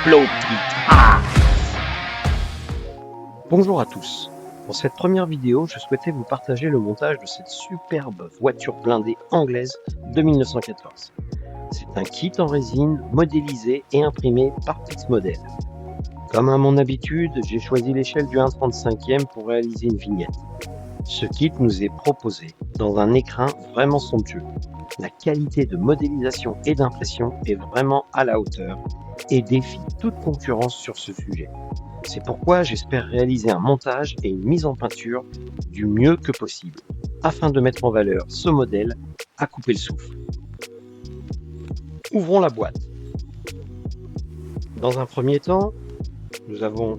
Floppy Pass. Bonjour à tous. Pour cette première vidéo, je souhaitais vous partager le montage de cette superbe voiture blindée anglaise de 1914. C'est un kit en résine modélisé et imprimé par Pixmodel. Comme à mon habitude, j'ai choisi l'échelle du 1/35e pour réaliser une vignette. Ce kit nous est proposé dans un écrin vraiment somptueux. La qualité de modélisation et d'impression est vraiment à la hauteur et défie toute concurrence sur ce sujet. C'est pourquoi j'espère réaliser un montage et une mise en peinture du mieux que possible, afin de mettre en valeur ce modèle à couper le souffle. Ouvrons la boîte. Dans un premier temps, nous avons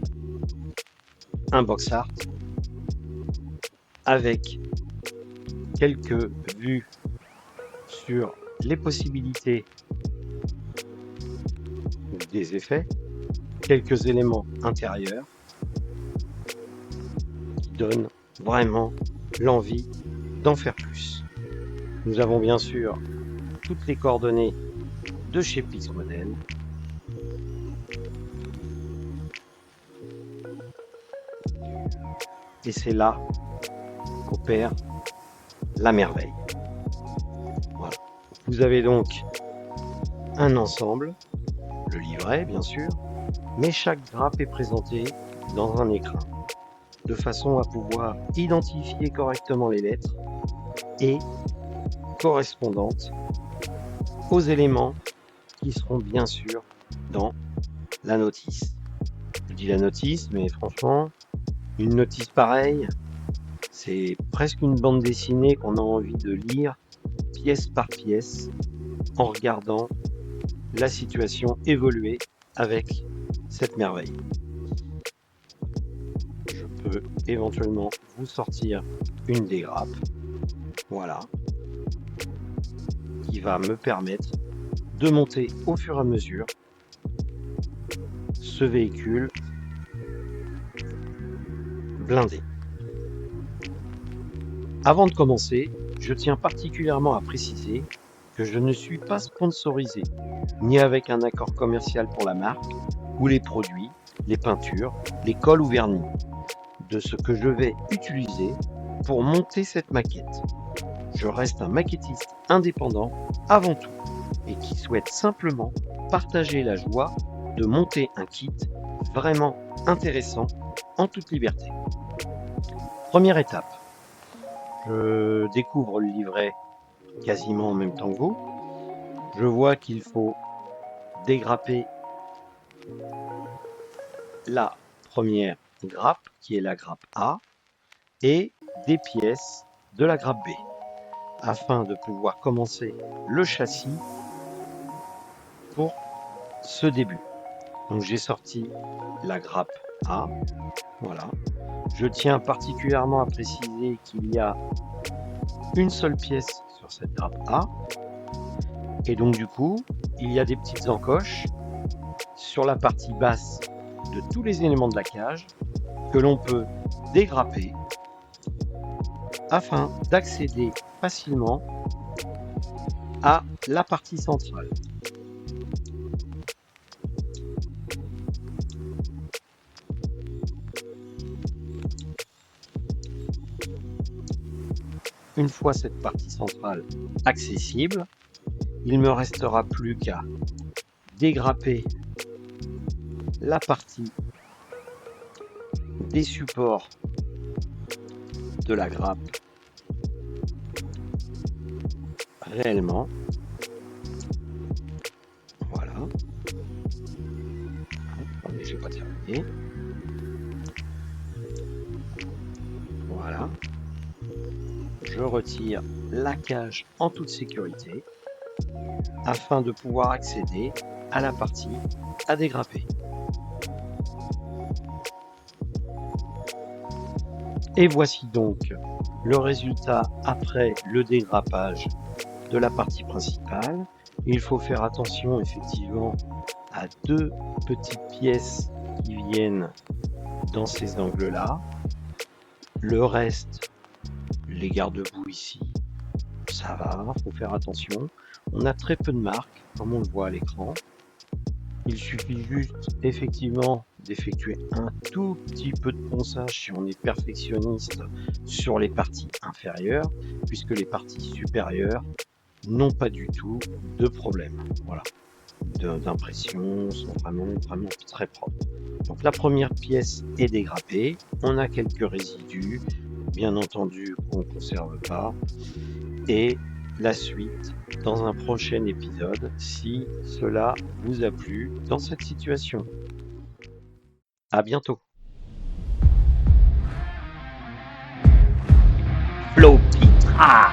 un box art avec quelques vues sur les possibilités des effets, quelques éléments intérieurs qui donnent vraiment l'envie d'en faire plus. Nous avons bien sûr toutes les coordonnées de chez Pixmodel. Et c'est là qu'opère la merveille. Voilà. Vous avez donc un ensemble, le livret bien sûr, mais chaque grappe est présentée dans un écrin, de façon à pouvoir identifier correctement les lettres et correspondantes aux éléments qui seront bien sûr dans la notice. Je dis la notice, mais franchement, une notice pareille, c'est presque une bande dessinée qu'on a envie de lire pièce par pièce en regardant la situation évoluer avec cette merveille. Je peux éventuellement vous sortir une des grappes, voilà, qui va me permettre de monter au fur et à mesure ce véhicule blindé. Avant de commencer, je tiens particulièrement à préciser que je ne suis pas sponsorisé, ni avec un accord commercial pour la marque, ou les produits, les peintures, les colles ou vernis, de ce que je vais utiliser pour monter cette maquette. Je reste un maquettiste indépendant avant tout, et qui souhaite simplement partager la joie de monter un kit vraiment intéressant en toute liberté. Première étape, je découvre le livret quasiment en même temps que vous. Je vois qu'il faut dégrapper la première grappe, qui est la grappe A, et des pièces de la grappe B, afin de pouvoir commencer le châssis pour ce début. Donc j'ai sorti la grappe A, voilà. Je tiens particulièrement à préciser qu'il y a une seule pièce sur cette grappe A, et donc du coup, il y a des petites encoches sur la partie basse de tous les éléments de la cage que l'on peut dégrapper afin d'accéder facilement à la partie centrale. Une fois cette partie centrale accessible, il ne me restera plus qu'à dégrapper la partie des supports de la grappe réellement. Voilà. Mais je n'ai pas terminé. Voilà. Je retire la cage en toute sécurité afin de pouvoir accéder à la partie à dégrapper. Et voici donc le résultat après le dégrappage de la partie principale. Il faut faire attention effectivement à deux petites pièces qui viennent dans ces angles-là. Le reste, les garde-boue ici, ça va, faut faire attention. On a très peu de marques, comme on le voit à l'écran. Il suffit juste effectivement d'effectuer un tout petit peu de ponçage si on est perfectionniste sur les parties inférieures, puisque les parties supérieures n'ont pas du tout de problème. Voilà, d'impression, sont vraiment très propres. Donc la première pièce est dégrappée, on a quelques résidus, bien entendu qu'on ne conserve pas, et la suite dans un prochain épisode si cela vous a plu dans cette situation. À bientôt. Flow Pitra.